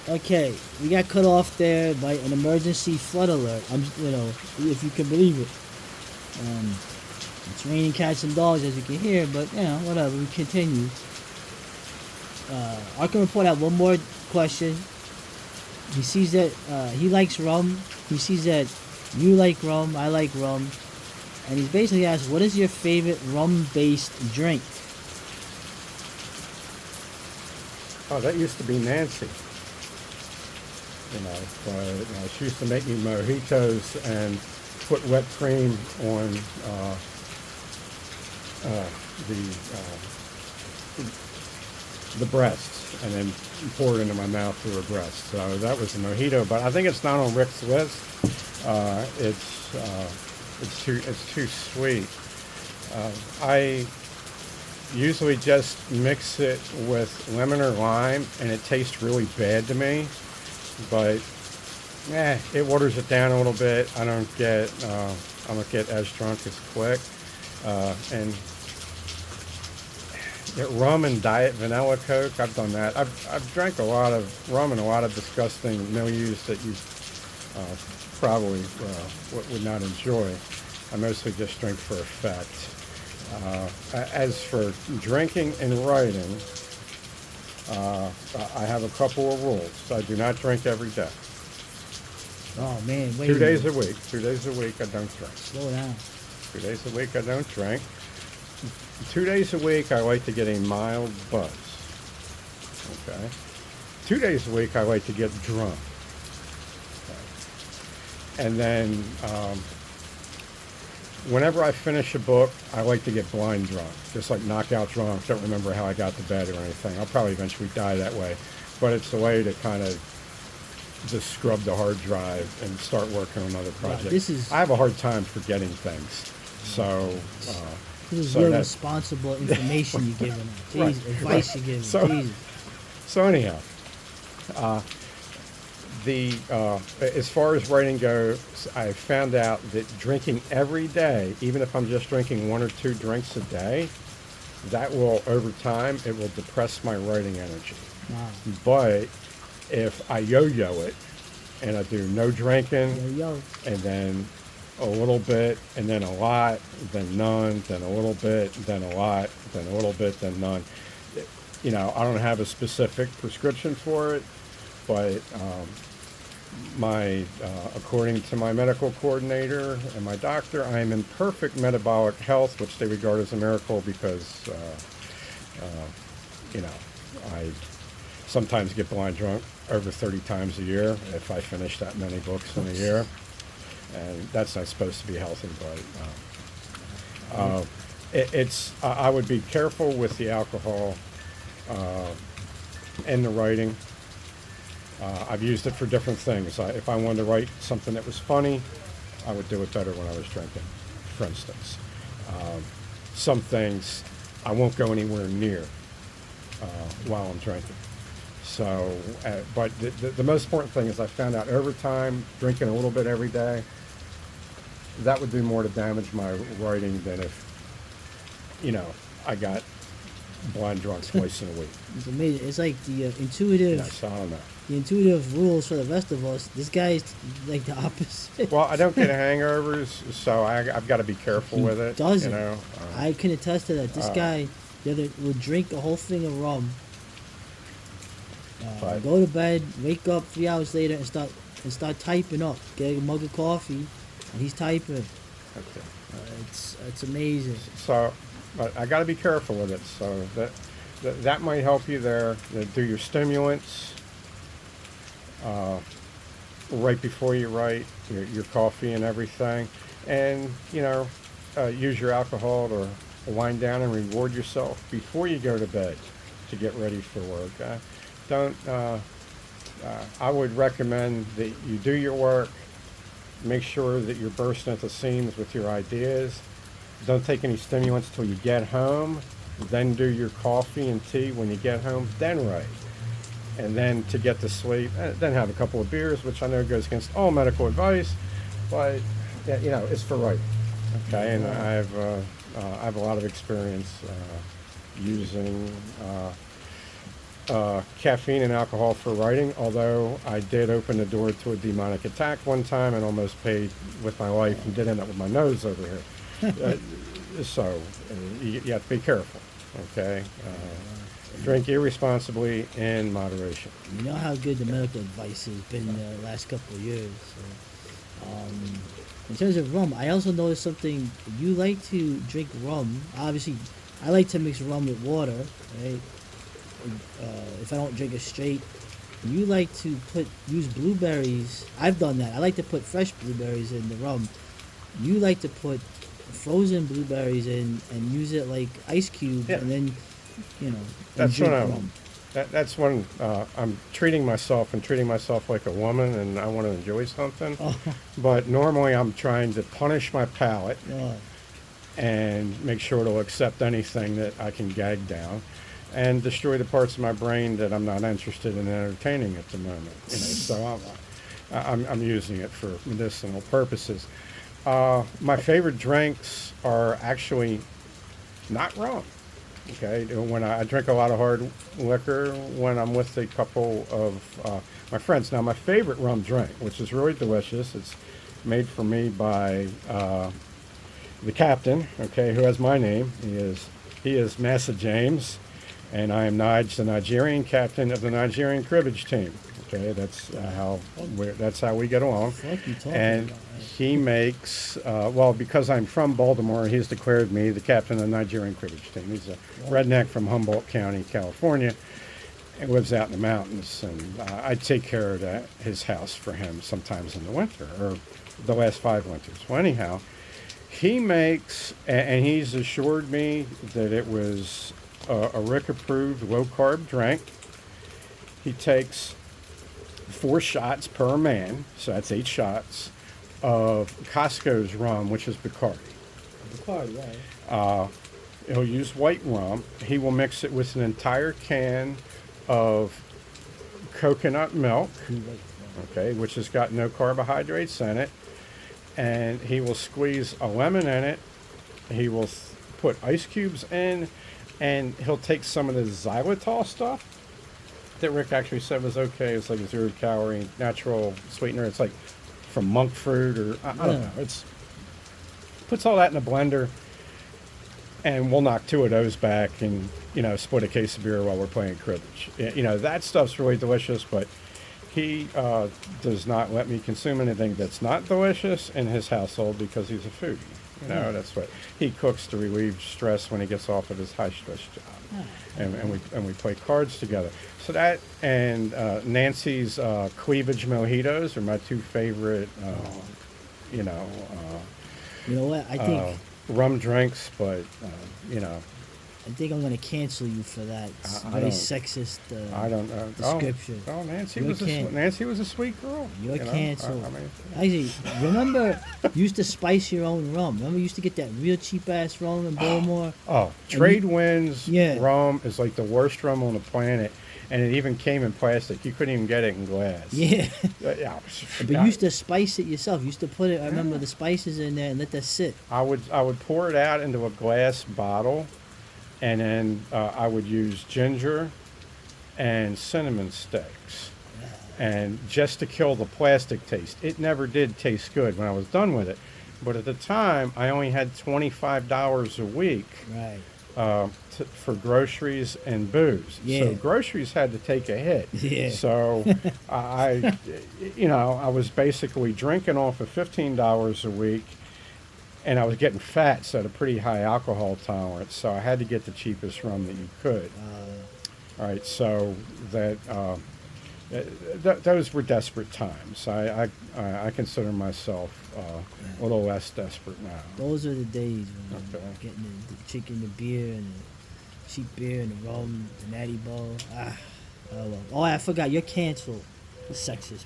Okay, we got cut off there by an emergency flood alert. If you can believe it. Um, it's raining cats and dogs, as you can hear, but whatever. We continue. Arkham Reporter had one more question. He sees that he likes rum. He sees that you like rum. I like rum, and he's basically asked, "What is your favorite rum-based drink?" Oh, that used to be Nancy. She used to make me mojitos and put wet cream on the breasts and then pour it into my mouth through her breast. So that was a mojito, but I think it's not on Rick's list. It's too sweet. I usually just mix it with lemon or lime, and it tastes really bad to me. But it waters it down a little bit. I don't get as drunk as quick. And rum and diet vanilla Coke, I've done that. I've drank a lot of rum and a lot of disgusting milieus that you probably would not enjoy. I mostly just drink for effect. As for drinking and writing, I have a couple of rules. I do not drink every day. Oh man, wait. 2 days a week. 2 days a week I don't drink. Slow down. 2 days a week I don't drink. 2 days a week I like to get a mild buzz. Okay. 2 days a week I like to get drunk. Okay. And then whenever I finish a book, I like to get blind drunk, just like knockout drunk. Don't remember how I got to bed or anything. I'll probably eventually die that way, but it's a way to kind of just scrub the hard drive and start working on other projects. Wow, I have a hard time forgetting things, so this is real responsible information you're giving them. Jeez, right, advice you're giving. So anyhow, as far as writing goes, I found out that drinking every day, even if I'm just drinking 1 or 2 drinks a day, that will, over time, it will depress my writing energy. Wow. But if I yo-yo it, and I do no drinking, and then a little bit, and then a lot, then none, then a little bit, then a lot, then a little bit, then none. I don't have a specific prescription for it, but according to my medical coordinator and my doctor, I am in perfect metabolic health, which they regard as a miracle because, I sometimes get blind drunk over 30 times a year if I finish that many books in a year. And that's not supposed to be healthy, but I would be careful with the alcohol and the writing. I've used it for different things. If I wanted to write something that was funny, I would do it better when I was drinking, for instance. Some things I won't go anywhere near while I'm drinking. So, but the most important thing is I found out over time, drinking a little bit every day, that would do more to damage my writing than if, I got blind drunk twice in a week. It's amazing. It's like the intuitive. So I don't know. The intuitive rules for the rest of us. This guy's like the opposite. Well, I don't get hangovers, so I've got to be careful with it. Doesn't. I can attest to that. This guy would drink a whole thing of rum, go to bed, wake up 3 hours later, and start typing up. Get a mug of coffee, and he's typing. Okay. It's amazing. So, but I got to be careful with it. So that might help you there. Do your stimulants right before you write, your coffee and everything, and use your alcohol to wind down and reward yourself before you go to bed to get ready for work. I would recommend that you do your work. Make sure that you're bursting at the seams with your ideas. Don't take any stimulants till you get home. Then do your coffee and tea when you get home. Then write. And then to get to sleep, then have a couple of beers, which I know goes against all medical advice, but it's for writing. Okay, and I have a lot of experience using caffeine and alcohol for writing, although I did open the door to a demonic attack one time and almost paid with my life and did end up with my nose over here. You have to be careful, okay? Drink irresponsibly in moderation. You know how good the medical advice has been the last couple of years. So, in terms of rum, I also noticed something. You like to drink rum. Obviously, I like to mix rum with water, right? If I don't drink it straight. You like to use blueberries. I've done that. I like to put fresh blueberries in the rum. You like to put frozen blueberries in and use it like ice cube, and then, That's drink when rum. that's when I'm treating myself like a woman, and I want to enjoy something. Oh. But normally I'm trying to punish my palate Oh. and make sure it'll accept anything that I can gag down, and destroy the parts of my brain that I'm not interested in entertaining at the moment. So I'm using it for medicinal purposes. My favorite drinks are actually not rum. Okay, when I drink a lot of hard liquor when I'm with a couple of my friends. Now, my favorite rum drink, which is really delicious, it's made for me by the captain, okay, who has my name. He is Massa James, and I am Nige, the Nigerian captain of the Nigerian cribbage team. Okay, that's how we get along. What you talking And about, right? he makes, because I'm from Baltimore, he's declared me the captain of the Nigerian cribbage team. He's a redneck from Humboldt County, California, and lives out in the mountains. And I take care of his house for him sometimes in the winter, or the last 5 winters. Well, anyhow, he makes, and he's assured me that it was a Rick-approved low-carb drink. He takes 4 shots per man, so that's 8 shots, of Costco's rum, which is Bacardi. Bacardi, right. He'll use white rum. He will mix it with an entire can of coconut milk, okay, which has got no carbohydrates in it, and he will squeeze a lemon in it. He will put ice cubes in, and he'll take some of the xylitol stuff that Rick actually said was okay. It's like a 0-calorie natural sweetener. It's like from monk fruit, or I don't know. It's puts all that in a blender, and we'll knock 2 of those back and split a case of beer while we're playing cribbage. That stuff's really delicious, but he does not let me consume anything that's not delicious in his household because he's a foodie. That's what he cooks to relieve stress when he gets off of his high stress job, and we play cards together. So that and Nancy's cleavage mojitos are my 2 favorite. You know what? I think rum drinks, but I think I'm gonna cancel you for that. It's very sexist I don't know. description. Oh, Nancy You're Nancy was a sweet girl. You're canceled. I mean, Actually, remember you used to spice your own rum. Remember you used to get that real cheap ass rum in Baltimore. Trade Winds Yeah. rum is like the worst rum on the planet, and it even came in plastic. You couldn't even get it in glass. Yeah. Yeah. But you used to spice it yourself. You used to put it. I remember the spices in there and let that sit. I would pour it out into a glass bottle, and then I would use ginger and cinnamon sticks, and just to kill the plastic taste. It never did taste good when I was done with it, but at the time I only had $25 a week Right. for groceries and booze. Yeah. So groceries had to take a hit. Yeah. So I was basically drinking off of $15 a week, and I was getting fat, so I had a pretty high alcohol tolerance. So I had to get the cheapest rum that you could. All right, so those were desperate times. I consider myself a little less desperate now. Those are the days when Okay. getting the chicken, the beer, and the cheap beer, and the rum, the natty bowl. Oh, well. Oh, I forgot. You're canceled. Sexist